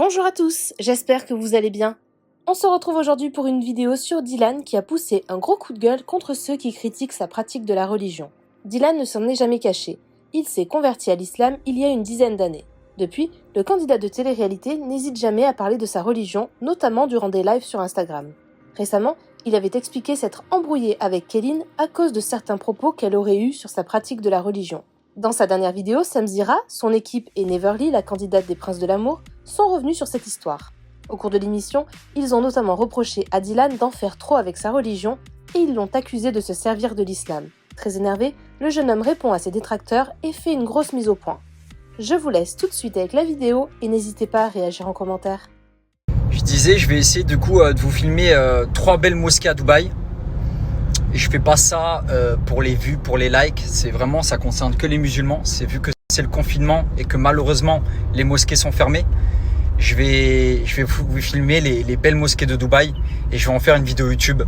Bonjour à tous, j'espère que vous allez bien. On se retrouve aujourd'hui pour une vidéo sur Dylan qui a poussé un gros coup de gueule contre ceux qui critiquent sa pratique de la religion. Dylan ne s'en est jamais caché. Il s'est converti à l'islam il y a une dizaine d'années. Depuis, le candidat de télé-réalité n'hésite jamais à parler de sa religion, notamment durant des lives sur Instagram. Récemment, il avait expliqué s'être embrouillé avec Kéline à cause de certains propos qu'elle aurait eus sur sa pratique de la religion. Dans sa dernière vidéo, Samzira, son équipe et Neverly, la candidate des Princes de l'amour, sont revenus sur cette histoire. Au cours de l'émission, ils ont notamment reproché à Dylan d'en faire trop avec sa religion et ils l'ont accusé de se servir de l'islam. Très énervé, le jeune homme répond à ses détracteurs et fait une grosse mise au point. Je vous laisse tout de suite avec la vidéo et n'hésitez pas à réagir en commentaire. Je disais, je vais essayer de vous filmer 3 belles mosquées à Dubaï. Et je fais pas ça pour les vues, pour les likes. C'est vraiment, ça concerne que les musulmans. C'est vu que c'est le confinement et que malheureusement les mosquées sont fermées. Je vais vous filmer les belles mosquées de Dubaï et je vais en faire une vidéo YouTube.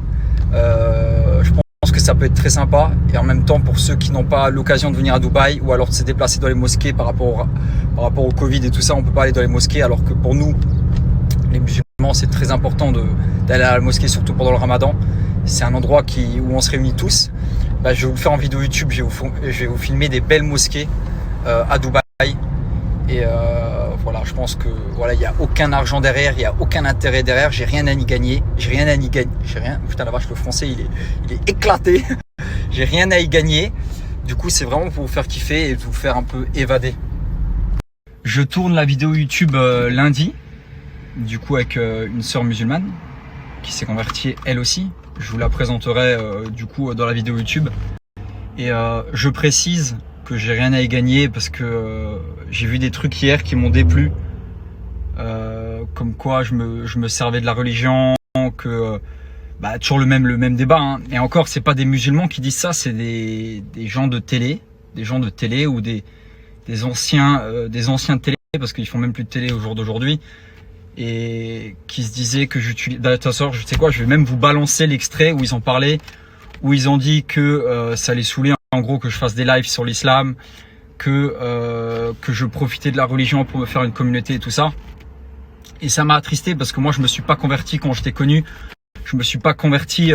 Je pense que ça peut être très sympa et en même temps pour ceux qui n'ont pas l'occasion de venir à Dubaï ou alors de se déplacer dans les mosquées par rapport au Covid et tout ça, on peut pas aller dans les mosquées alors que pour nous, les musulmans, c'est très important d'aller à la mosquée, surtout pendant le Ramadan. C'est un endroit où on se réunit tous. Je vais vous le faire en vidéo YouTube, je vais vous filmer des belles mosquées à Dubaï. Et voilà, je pense que voilà, il n'y a aucun argent derrière, il n'y a aucun intérêt derrière, j'ai rien à y gagner. Putain la vache, le français il est éclaté. J'ai rien à y gagner. Du coup, c'est vraiment pour vous faire kiffer et vous faire un peu évader. Je tourne la vidéo YouTube lundi, du coup avec une sœur musulmane qui s'est convertie elle aussi. Je vous la présenterai du coup dans la vidéo YouTube. Et je précise que j'ai rien à y gagner parce que j'ai vu des trucs hier qui m'ont déplu. Comme quoi je me servais de la religion, que toujours le même débat. Hein. Et encore, c'est pas des musulmans qui disent ça, c'est des gens de télé, ou des anciens de télé, parce qu'ils font même plus de télé au jour d'aujourd'hui. Et qui se disait que j'utilise. D'ailleurs, je sais quoi, je vais même vous balancer l'extrait où ils en parlaient, où ils ont dit que ça les saoulait en gros que je fasse des lives sur l'islam, que je profitais de la religion pour me faire une communauté et tout ça. Et ça m'a attristé parce que moi je me suis pas converti quand j'étais connu, je me suis pas converti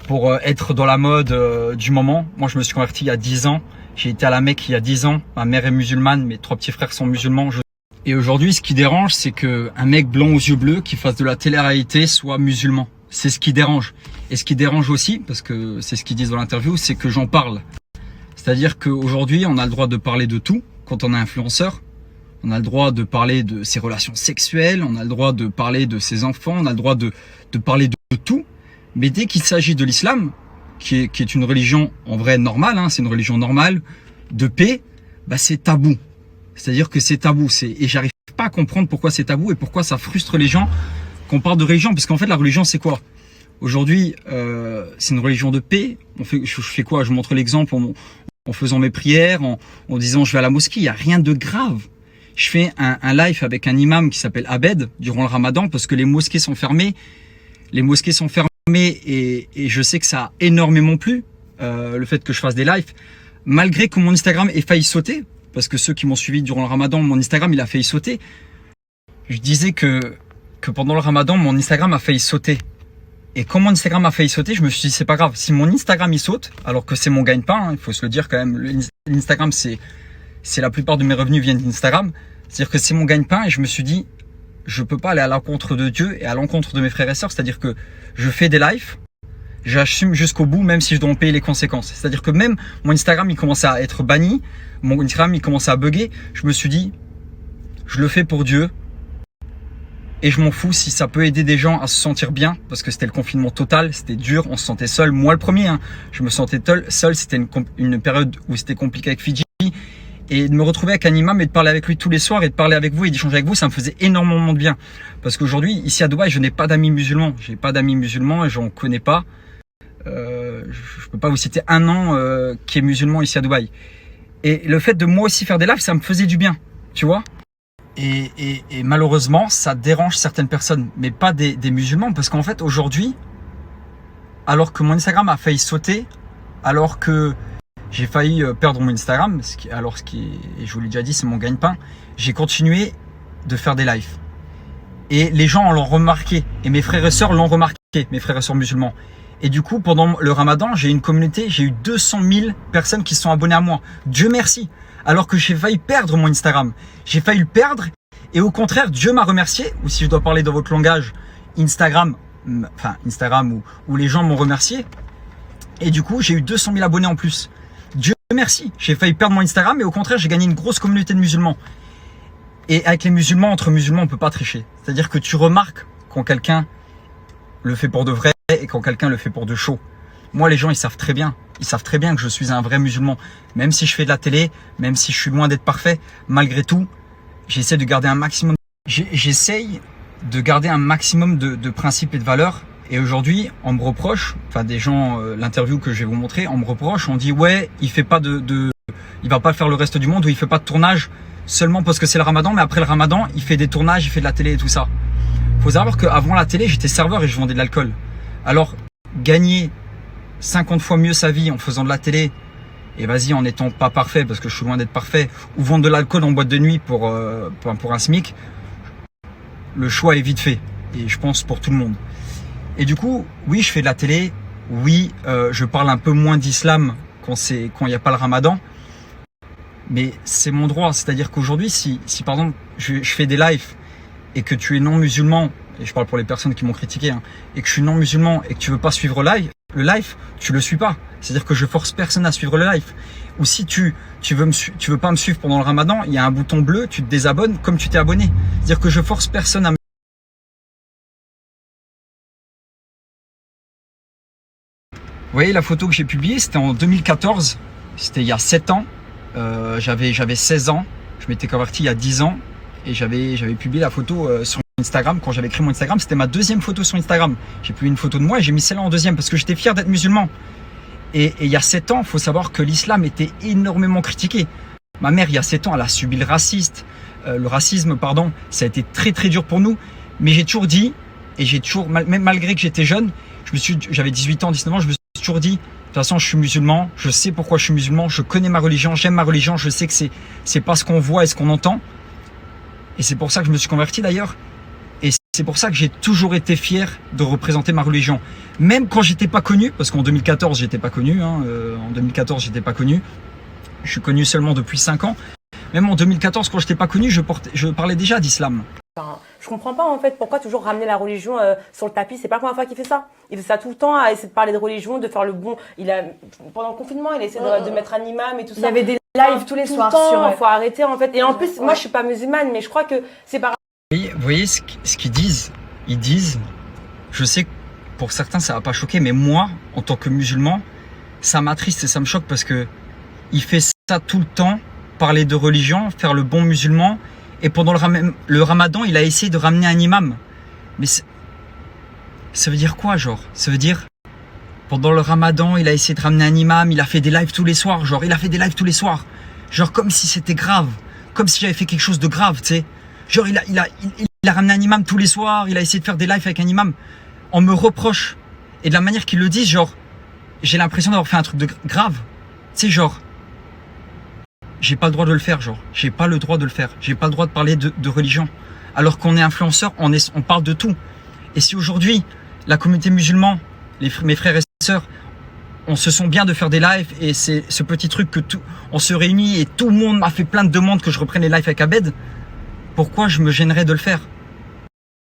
pour être dans la mode du moment. Moi je me suis converti il y a 10 ans, j'ai été à la Mecque il y a 10 ans, ma mère est musulmane, mes 3 petits frères sont musulmans. Et aujourd'hui, ce qui dérange, c'est qu'un mec blanc aux yeux bleus qui fasse de la télé-réalité soit musulman. C'est ce qui dérange. Et ce qui dérange aussi, parce que c'est ce qu'ils disent dans l'interview, c'est que j'en parle. C'est-à-dire qu'aujourd'hui, on a le droit de parler de tout quand on est influenceur. On a le droit de parler de ses relations sexuelles, on a le droit de parler de ses enfants, on a le droit de parler de tout. Mais dès qu'il s'agit de l'islam, qui est une religion en vrai normale, hein, c'est une religion normale, de paix, c'est tabou. C'est-à-dire que c'est tabou, et j'arrive pas à comprendre pourquoi c'est tabou et pourquoi ça frustre les gens qu'on parle de religion, parce qu'en fait la religion c'est quoi? Aujourd'hui c'est une religion de paix. Je fais quoi? Je montre l'exemple en faisant mes prières, en disant je vais à la mosquée, il n'y a rien de grave. Je fais un live avec un imam qui s'appelle Abed durant le Ramadan parce que les mosquées sont fermées. Et je sais que ça a énormément plu, le fait que je fasse des lives, malgré que mon Instagram ait failli sauter. Parce que ceux qui m'ont suivi durant le Ramadan, mon Instagram, il a failli sauter. Je disais que pendant le Ramadan, mon Instagram a failli sauter. Et quand mon Instagram a failli sauter, je me suis dit, c'est pas grave. Si mon Instagram, il saute, alors que c'est mon gagne-pain, hein, il faut se le dire quand même, l'Instagram, c'est la plupart de mes revenus viennent d'Instagram. C'est-à-dire que c'est mon gagne-pain et je me suis dit, je peux pas aller à l'encontre de Dieu et à l'encontre de mes frères et sœurs. C'est-à-dire que je fais des lives, j'assume jusqu'au bout, même si je dois en payer les conséquences. C'est-à-dire que même mon Instagram, il commençait à être banni. Mon Instagram, il commençait à bugger. Je me suis dit, je le fais pour Dieu. Et je m'en fous si ça peut aider des gens à se sentir bien. Parce que c'était le confinement total, c'était dur, on se sentait seul. Moi, le premier, hein, je me sentais seul. C'était une période où c'était compliqué avec Fidji. Et de me retrouver avec un imam et de parler avec lui tous les soirs et de parler avec vous et d'échanger avec vous, ça me faisait énormément de bien. Parce qu'aujourd'hui, ici à Dubaï, je n'ai pas d'amis musulmans. J'ai pas d'amis musulmans et j'en connais pas. Je peux pas vous citer un nom qui est musulman ici à Dubaï. Et le fait de moi aussi faire des lives, ça me faisait du bien, tu vois. Et malheureusement, ça dérange certaines personnes, mais pas des musulmans. Parce qu'en fait, aujourd'hui, alors que mon Instagram a failli sauter, alors que j'ai failli perdre mon Instagram, et je vous l'ai déjà dit, c'est mon gagne-pain, j'ai continué de faire des lives. Et les gens l'ont remarqué. Et mes frères et sœurs l'ont remarqué, mes frères et sœurs musulmans. Et du coup, pendant le ramadan, j'ai une communauté, j'ai eu 200 000 personnes qui se sont abonnées à moi. Dieu merci. Alors que j'ai failli perdre mon Instagram. J'ai failli le perdre. Et au contraire, Dieu m'a remercié. Ou si je dois parler dans votre langage, Instagram où les gens m'ont remercié. Et du coup, j'ai eu 200 000 abonnés en plus. Dieu merci. J'ai failli perdre mon Instagram. Mais au contraire, j'ai gagné une grosse communauté de musulmans. Et avec les musulmans, entre musulmans, on peut pas tricher. C'est-à-dire que tu remarques quand quelqu'un le fait pour de vrai et quand quelqu'un le fait pour de chaud. Moi, les gens, ils savent très bien. Ils savent très bien que je suis un vrai musulman. Même si je fais de la télé, même si je suis loin d'être parfait, malgré tout, j'essaie de garder un maximum. J'essaye de garder un maximum de principes et de valeurs. Et aujourd'hui, on me reproche, enfin des gens, l'interview que je vais vous montrer, on me reproche, on dit ouais, il fait pas il va pas faire le reste du monde ou il fait pas de tournage seulement parce que c'est le ramadan, mais après le ramadan, il fait des tournages, il fait de la télé et tout ça. Faut savoir qu'avant la télé, j'étais serveur et je vendais de l'alcool. Alors, gagner 50 fois mieux sa vie en faisant de la télé, et vas-y, en n'étant pas parfait, parce que je suis loin d'être parfait, ou vendre de l'alcool en boîte de nuit pour un SMIC, le choix est vite fait. Et je pense pour tout le monde. Et du coup, oui, je fais de la télé, oui, je parle un peu moins d'islam quand il n'y a pas le ramadan, mais c'est mon droit. C'est-à-dire qu'aujourd'hui, si par exemple, je fais des lives et que tu es non musulman, et je parle pour les personnes qui m'ont critiqué, hein, et que je suis non musulman et que tu veux pas suivre le live, tu le suis pas. C'est-à-dire que je force personne à suivre le live. Ou si tu veux pas me suivre pendant le ramadan, il y a un bouton bleu, tu te désabonnes comme tu t'es abonné. C'est-à-dire que je force personne à me... Vous voyez la photo que j'ai publiée, c'était en 2014, c'était il y a 7 ans, j'avais 16 ans, je m'étais converti il y a 10 ans et j'avais publié la photo sur Instagram. Quand j'avais créé mon Instagram, c'était ma deuxième photo sur Instagram. J'ai publié une photo de moi et j'ai mis celle-là en deuxième parce que j'étais fier d'être musulman. Et il y a 7 ans, il faut savoir que l'islam était énormément critiqué. Ma mère, il y a 7 ans, elle a subi le racisme, ça a été très très dur pour nous. Mais j'ai toujours dit, et même malgré que j'étais jeune, j'avais 18 ans, 19 ans, je me suis toujours dit, de toute façon, je suis musulman, je sais pourquoi je suis musulman, je connais ma religion, j'aime ma religion, je sais que c'est pas ce qu'on voit et ce qu'on entend. Et c'est pour ça que je me suis converti d'ailleurs. Et c'est pour ça que j'ai toujours été fier de représenter ma religion. Même quand j'étais pas connu, parce qu'en 2014, j'étais pas connu. En 2014, j'étais pas connu. Je suis connu seulement depuis 5 ans. Même en 2014, quand j'étais pas connu, je parlais déjà d'islam. Enfin, je comprends pas en fait pourquoi toujours ramener la religion sur le tapis. C'est pas la première fois qu'il fait ça. Il fait ça tout le temps, à essayer de parler de religion, de faire le bon. Pendant le confinement, il essaie de mettre un imam et tout ça. Il y avait des lives tous les soirs. Il faut arrêter en fait. Et en plus, moi je suis pas musulmane, mais je crois que c'est par... Vous voyez ce qu'ils disent? Ils disent, je sais que pour certains ça va pas choquer, mais moi, en tant que musulman, ça m'attriste et ça me choque parce que il fait ça tout le temps, parler de religion, faire le bon musulman. Et pendant le ramadan, il a essayé de ramener un imam. Mais ça veut dire quoi, genre? Ça veut dire, pendant le ramadan, il a essayé de ramener un imam, il a fait des lives tous les soirs, genre, il a fait des lives tous les soirs. Genre, comme si c'était grave. Comme si j'avais fait quelque chose de grave, tu sais. Genre, il a ramené un imam tous les soirs, il a essayé de faire des lives avec un imam. On me reproche. Et de la manière qu'ils le disent, genre, j'ai l'impression d'avoir fait un truc de grave. Tu sais, genre, j'ai pas le droit de le faire, genre. J'ai pas le droit de le faire. J'ai pas le droit de parler de religion. Alors qu'on est influenceur, on parle de tout. Et si aujourd'hui, la communauté musulmane, mes frères et sœurs, on se sent bien de faire des lives et c'est ce petit truc que on se réunit et tout le monde m'a fait plein de demandes que je reprenne les lives avec Abed, pourquoi je me gênerais de le faire?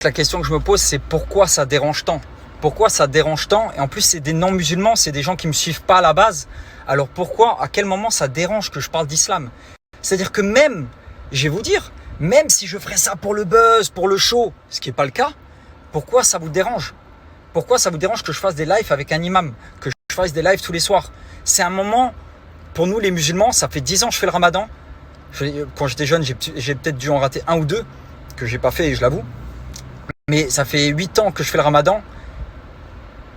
La question que je me pose, c'est pourquoi ça dérange tant? Pourquoi ça dérange tant? Et en plus, c'est des non-musulmans, c'est des gens qui me suivent pas à la base. Alors pourquoi, à quel moment ça dérange que je parle d'islam? C'est-à-dire que même, je vais vous dire, même si je ferais ça pour le buzz, pour le show, ce qui n'est pas le cas, pourquoi ça vous dérange? Pourquoi ça vous dérange que je fasse des lives avec un imam, que je fasse des lives tous les soirs? C'est un moment, pour nous les musulmans, ça fait 10 ans que je fais le ramadan. Quand j'étais jeune, j'ai peut-être dû en rater un ou deux, que j'ai pas fait, je l'avoue. Mais ça fait 8 ans que je fais le ramadan.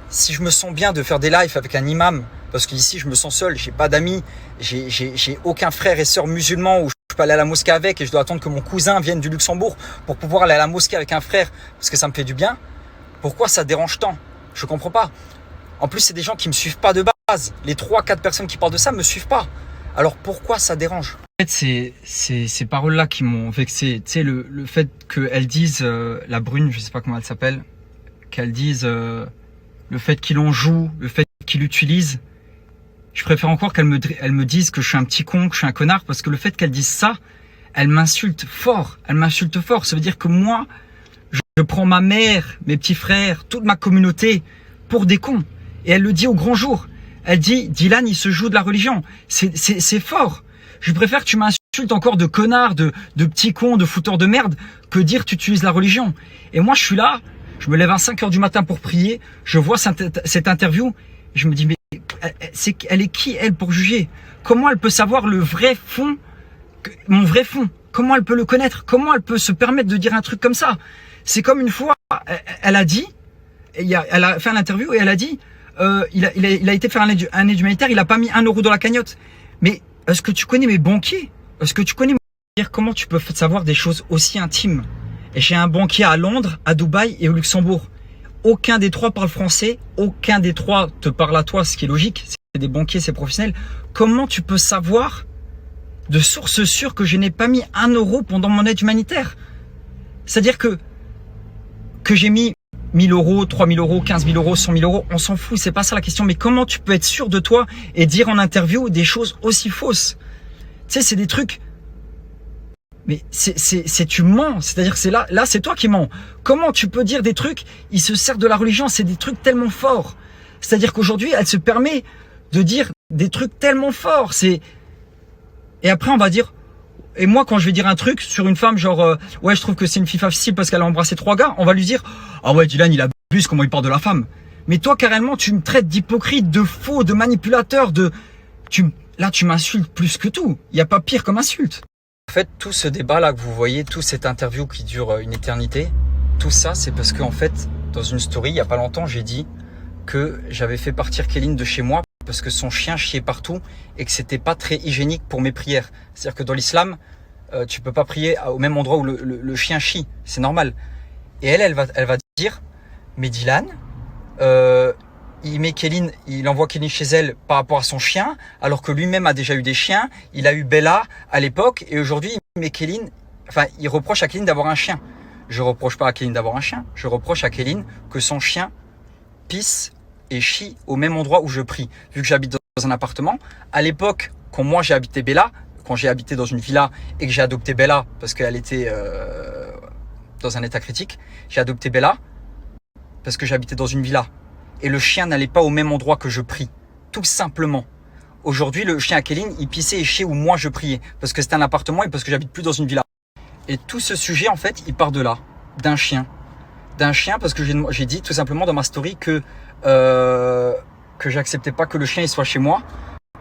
Si je me sens bien de faire des lives avec un imam, parce qu'ici je me sens seul, j'ai pas d'amis, j'ai aucun frère et sœur musulman où je peux aller à la mosquée avec et je dois attendre que mon cousin vienne du Luxembourg pour pouvoir aller à la mosquée avec un frère parce que ça me fait du bien. Pourquoi ça dérange tant? Je comprends pas. En plus, c'est des gens qui me suivent pas de base. Les 3-4 personnes qui parlent de ça me suivent pas. Alors pourquoi ça dérange? fait, c'est ces paroles-là qui m'ont vexé. Tu sais, le fait qu'elles disent, la brune, je sais pas comment elle s'appelle, qu'elles disent le fait qu'il en joue, le fait qu'il l'utilise. Je préfère encore qu'elles me disent que je suis un petit con, que je suis un connard, parce que le fait qu'elles disent ça, elles m'insultent fort. Elles m'insultent fort. Ça veut dire que moi, je prends ma mère, mes petits frères, toute ma communauté pour des cons. Et elle le dit au grand jour. Elle dit, Dylan, il se joue de la religion. C'est fort. Je préfère que tu m'insultes encore de connard, de petit con, de fouteur de merde, que dire tu utilises la religion. Et moi, je suis là, je me lève à 5 h du matin pour prier, je vois cette interview, et je me dis, mais elle est qui, elle, pour juger? Comment elle peut savoir le vrai fond, mon vrai fond? Comment elle peut le connaître? Comment elle peut se permettre de dire un truc comme ça? C'est comme une fois, elle a dit, elle a fait une interview et elle a dit, il a été faire un aide humanitaire, il a pas mis 1 € dans la cagnotte. Mais est-ce que tu connais mes banquiers? Est-ce que tu connais comment tu peux savoir des choses aussi intimes? Et j'ai un banquier à Londres, à Dubaï et au Luxembourg. Aucun des trois parle français, aucun des trois te parle à toi, ce qui est logique. C'est des banquiers, c'est professionnel. Comment tu peux savoir de source sûre que je n'ai pas mis 1 € pendant mon aide humanitaire? C'est-à-dire que j'ai mis 1 000 €, 3 000 €, 15 000 €, 100 000 €, on s'en fout, c'est pas ça la question. Mais comment tu peux être sûr de toi et dire en interview des choses aussi fausses? Tu sais, c'est des trucs... Mais tu mens, c'est-à-dire que là c'est toi qui mens. Comment tu peux dire des trucs, il se sert de la religion, c'est des trucs tellement forts. C'est-à-dire qu'aujourd'hui, elle se permet de dire des trucs tellement forts. Et après, on va dire... Et moi, quand je vais dire un truc sur une femme, genre, ouais, je trouve que c'est une fille facile parce qu'elle a embrassé 3 gars, on va lui dire, ah ouais, Dylan, il abuse, comment il parle de la femme. Mais toi, carrément, tu me traites d'hypocrite, de faux, de manipulateur, là, tu m'insultes plus que tout. Il n'y a pas pire comme insulte. En fait, tout ce débat-là que vous voyez, toute cette interview qui dure une éternité, tout ça, c'est parce qu'en fait, dans une story, il n'y a pas longtemps, j'ai dit que j'avais fait partir Kéline de chez moi parce que son chien chiait partout et que c'était pas très hygiénique pour mes prières. C'est-à-dire que dans l'islam, tu peux pas prier au même endroit où le chien chie, c'est normal. Et elle va dire, mais Dylan, il envoie Kéline chez elle par rapport à son chien, alors que lui-même a déjà eu des chiens. Il a eu Bella à l'époque et aujourd'hui, il reproche à Kéline d'avoir un chien. Je reproche pas à Kéline d'avoir un chien, je reproche à Kéline que son chien pisse et chie au même endroit où je prie. Vu que j'habite dans un appartement, à l'époque, quand moi j'ai habité Bella, quand j'ai habité dans une villa et que j'ai adopté Bella parce qu'elle était dans un état critique, j'ai adopté Bella parce que j'habitais dans une villa. Et le chien n'allait pas au même endroit que je prie, tout simplement. Aujourd'hui, le chien à Kéline, il pissait et chiait où moi je priais, parce que c'était un appartement et parce que j'habite plus dans une villa. Et tout ce sujet, en fait, il part de là, d'un chien. D'un chien, parce que j'ai dit tout simplement dans ma story que j'acceptais pas que le chien il soit chez moi,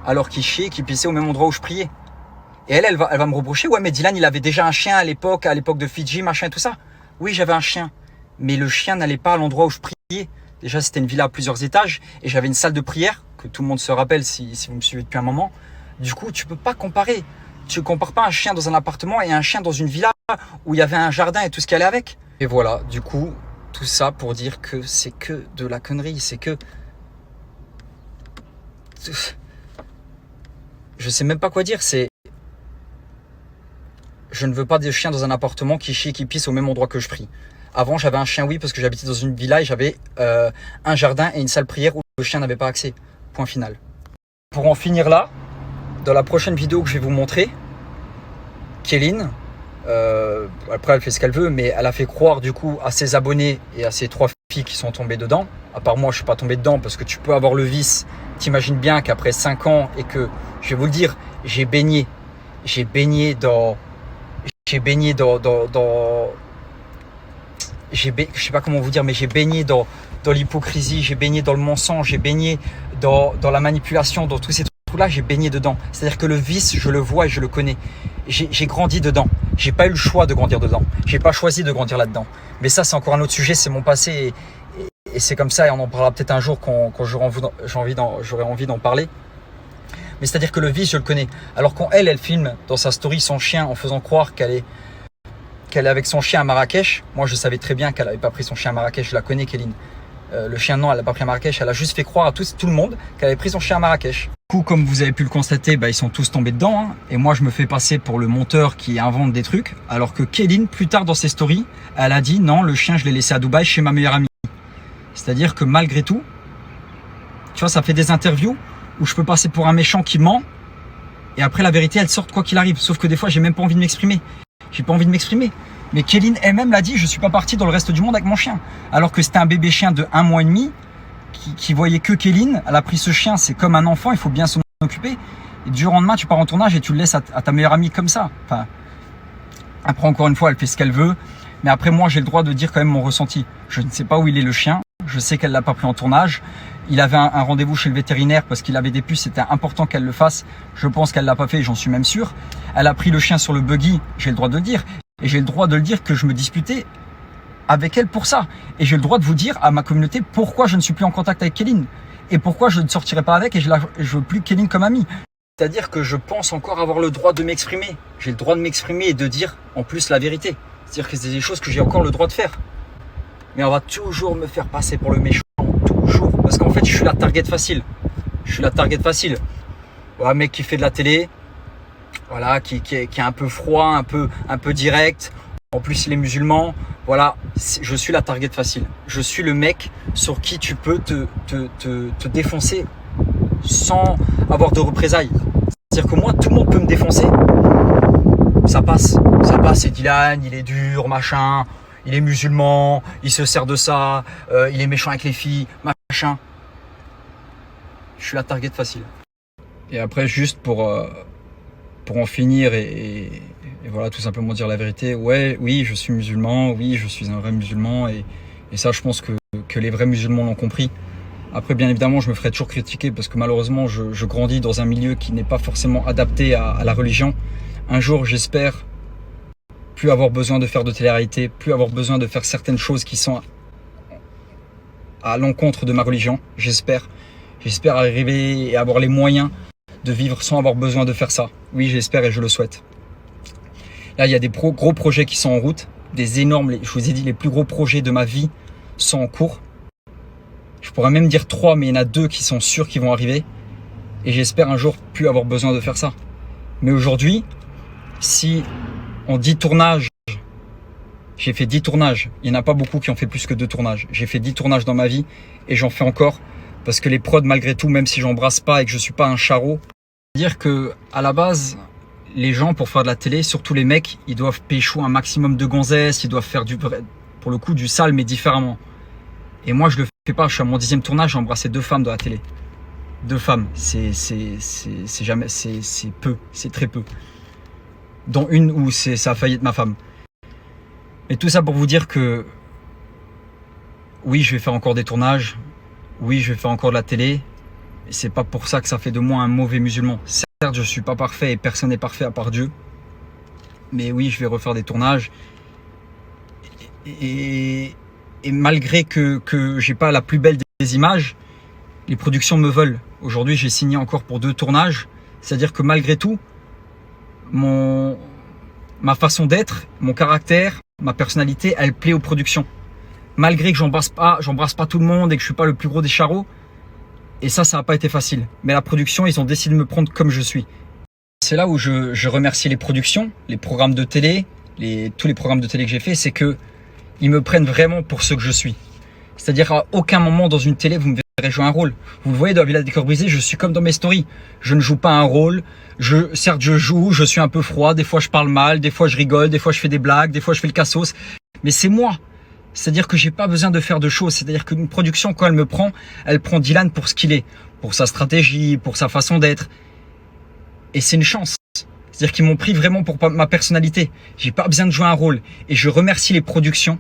alors qu'il chiait et qu'il pissait au même endroit où je priais. Et elle va me reprocher, ouais, mais Dylan, il avait déjà un chien à l'époque de Fidji, machin et tout ça. Oui, j'avais un chien, mais le chien n'allait pas à l'endroit où je priais. Déjà, c'était une villa à plusieurs étages et j'avais une salle de prière que tout le monde se rappelle si vous me suivez depuis un moment. Du coup, tu peux pas comparer. Tu compares pas un chien dans un appartement et un chien dans une villa où il y avait un jardin et tout ce qui allait avec. Et voilà, du coup, tout ça pour dire que c'est que de la connerie. C'est que... Je sais même pas quoi dire. Je ne veux pas de chien dans un appartement qui chie et qui pisse au même endroit que je prie. Avant, j'avais un chien, oui, parce que j'habitais dans une villa et j'avais un jardin et une salle prière où le chien n'avait pas accès. Point final. Pour en finir là, dans la prochaine vidéo que je vais vous montrer, Kéline, après elle fait ce qu'elle veut, mais elle a fait croire du coup à ses abonnés et à ses 3 filles qui sont tombées dedans. À part moi, je suis pas tombé dedans parce que tu peux avoir le vice. T'imagines bien qu'après 5 ans et que, je vais vous le dire, j'ai baigné dans je sais pas comment vous dire, mais j'ai baigné dans l'hypocrisie, j'ai baigné dans le mensonge, j'ai baigné dans la manipulation, dans tous ces trucs-là, j'ai baigné dedans. C'est-à-dire que le vice, je le vois et je le connais. J'ai grandi dedans. J'ai pas eu le choix de grandir dedans. J'ai pas choisi de grandir là-dedans. Mais ça, c'est encore un autre sujet, c'est mon passé et c'est comme ça et on en parlera peut-être un jour quand j'aurai envie d'en parler. Mais c'est-à-dire que le vice, je le connais. Alors quand elle filme dans sa story son chien en faisant croire qu'elle est avec son chien à Marrakech. Moi, je savais très bien qu'elle n'avait pas pris son chien à Marrakech. Je la connais, Kéline. Le chien, non, elle l'a pas pris à Marrakech. Elle a juste fait croire à tout le monde qu'elle avait pris son chien à Marrakech. coup, comme vous avez pu le constater, ils sont tous tombés dedans. Hein. Et moi, je me fais passer pour le monteur qui invente des trucs. Alors que Kéline, plus tard dans ses stories, elle a dit non, le chien, je l'ai laissé à Dubaï chez ma meilleure amie. C'est-à-dire que malgré tout, tu vois, ça fait des interviews où je peux passer pour un méchant qui ment. Et après, la vérité, elle sort quoi qu'il arrive. Sauf que des fois, j'ai même pas envie de m'exprimer. J'ai pas envie de m'exprimer. Mais Kéline elle-même l'a dit, je suis pas parti dans le reste du monde avec mon chien. Alors que c'était un bébé chien de 1 mois et demi qui voyait que Kéline. Elle a pris ce chien, c'est comme un enfant, il faut bien s'en occuper. Et du jour au lendemain, tu pars en tournage et tu le laisses à ta meilleure amie comme ça. Enfin, après, encore une fois, elle fait ce qu'elle veut. Mais après, moi, j'ai le droit de dire quand même mon ressenti. Je ne sais pas où il est le chien. Je sais qu'elle l'a pas pris en tournage. Il avait un rendez-vous chez le vétérinaire parce qu'il avait des puces. C'était important qu'elle le fasse. Je pense qu'elle l'a pas fait, j'en suis même sûr. Elle a pris le chien sur le buggy. J'ai le droit de le dire. Et j'ai le droit de le dire que je me disputais avec elle pour ça. Et j'ai le droit de vous dire à ma communauté pourquoi je ne suis plus en contact avec Kéline. Et pourquoi je ne sortirai pas avec et je veux plus Kéline comme amie. C'est-à-dire que je pense encore avoir le droit de m'exprimer. J'ai le droit de m'exprimer et de dire en plus la vérité. C'est-à-dire que c'est des choses que j'ai encore le droit de faire. Mais on va toujours me faire passer pour le méchant. Toujours. Parce qu'en fait, je suis la target facile. Je suis la target facile. Un mec qui fait de la télé, voilà, qui est un peu froid, un peu direct. En plus, il est musulman. Voilà, je suis la target facile. Je suis le mec sur qui tu peux te défoncer sans avoir de représailles. C'est-à-dire que moi, tout le monde peut me défoncer. Ça passe, c'est Dylan, il est dur, machin. Il est musulman, il se sert de ça, il est méchant avec les filles, machin. Je suis la target facile. Et après, juste pour en finir et voilà, tout simplement dire la vérité. Oui, je suis musulman, oui, je suis un vrai musulman. Et ça, je pense que les vrais musulmans l'ont compris. Après, bien évidemment, je me ferai toujours critiquer parce que malheureusement, je grandis dans un milieu qui n'est pas forcément adapté à la religion. Un jour, j'espère plus avoir besoin de faire de télé-réalité, plus avoir besoin de faire certaines choses qui sont à l'encontre de ma religion, j'espère. J'espère arriver et avoir les moyens de vivre sans avoir besoin de faire ça. Oui, j'espère et je le souhaite. Là, il y a des gros projets qui sont en route, des énormes, je vous ai dit, les plus gros projets de ma vie sont en cours. Je pourrais même dire 3, mais il y en a 2 qui sont sûrs qui vont arriver. Et j'espère un jour plus avoir besoin de faire ça. Mais aujourd'hui, si en 10 tournages, j'ai fait 10 tournages. Il n'y en a pas beaucoup qui ont fait plus que 2 tournages. J'ai fait 10 tournages dans ma vie et j'en fais encore parce que les prods, malgré tout, même si j'embrasse pas et que je suis pas un charreau, dire que à la base, les gens pour faire de la télé, surtout les mecs, ils doivent pécho un maximum de gonzesses, ils doivent faire pour le coup du sale mais différemment. Et moi, je le fais pas. Je suis à mon 10e tournage, j'ai embrassé 2 femmes de la télé. 2 femmes, c'est jamais, c'est peu, c'est très peu. Dont une où ça a failli être ma femme. Et tout ça pour vous dire que oui, je vais faire encore des tournages, oui, je vais faire encore de la télé, et c'est pas pour ça que ça fait de moi un mauvais musulman. Certes, je suis pas parfait et personne n'est parfait à part Dieu, mais oui, je vais refaire des tournages. Et malgré que j'ai pas la plus belle des images, les productions me veulent. Aujourd'hui, j'ai signé encore pour 2 tournages, c'est-à-dire que malgré tout, ma façon d'être, mon caractère, ma personnalité, elle plaît aux productions. Malgré que j'embrasse pas tout le monde et que je suis pas le plus gros des charros. Et ça n'a pas été facile. Mais la production, ils ont décidé de me prendre comme je suis. C'est là où je remercie les productions, les programmes de télé, tous les programmes de télé que j'ai fait, c'est que ils me prennent vraiment pour ce que je suis. C'est-à-dire à aucun moment dans une télé, vous me verrez jouer un rôle. Vous le voyez dans la Villa des Cœurs Brisés, je suis comme dans mes stories. Je ne joue pas un rôle. Certes, je joue, je suis un peu froid. Des fois, je parle mal. Des fois, je rigole. Des fois, je fais des blagues. Des fois, je fais le cassos. Mais c'est moi. C'est-à-dire que j'ai pas besoin de faire de choses. C'est-à-dire qu'une production, quand elle prend Dylan pour ce qu'il est. Pour sa stratégie, pour sa façon d'être. Et c'est une chance. C'est-à-dire qu'ils m'ont pris vraiment pour ma personnalité. J'ai pas besoin de jouer un rôle. Et je remercie les productions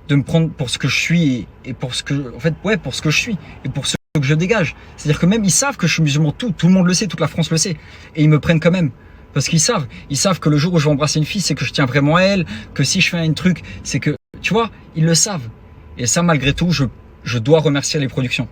de me prendre pour ce que je suis et pour ce que, en fait, ouais, pour ce que je suis et pour ce que je dégage. C'est-à-dire que même ils savent que je suis musulman, tout le monde le sait, toute la France le sait, et ils me prennent quand même parce qu'ils savent que le jour où je vais embrasser une fille, c'est que je tiens vraiment à elle, que si je fais un truc, c'est que, tu vois, ils le savent. Et ça, malgré tout, je dois remercier les productions.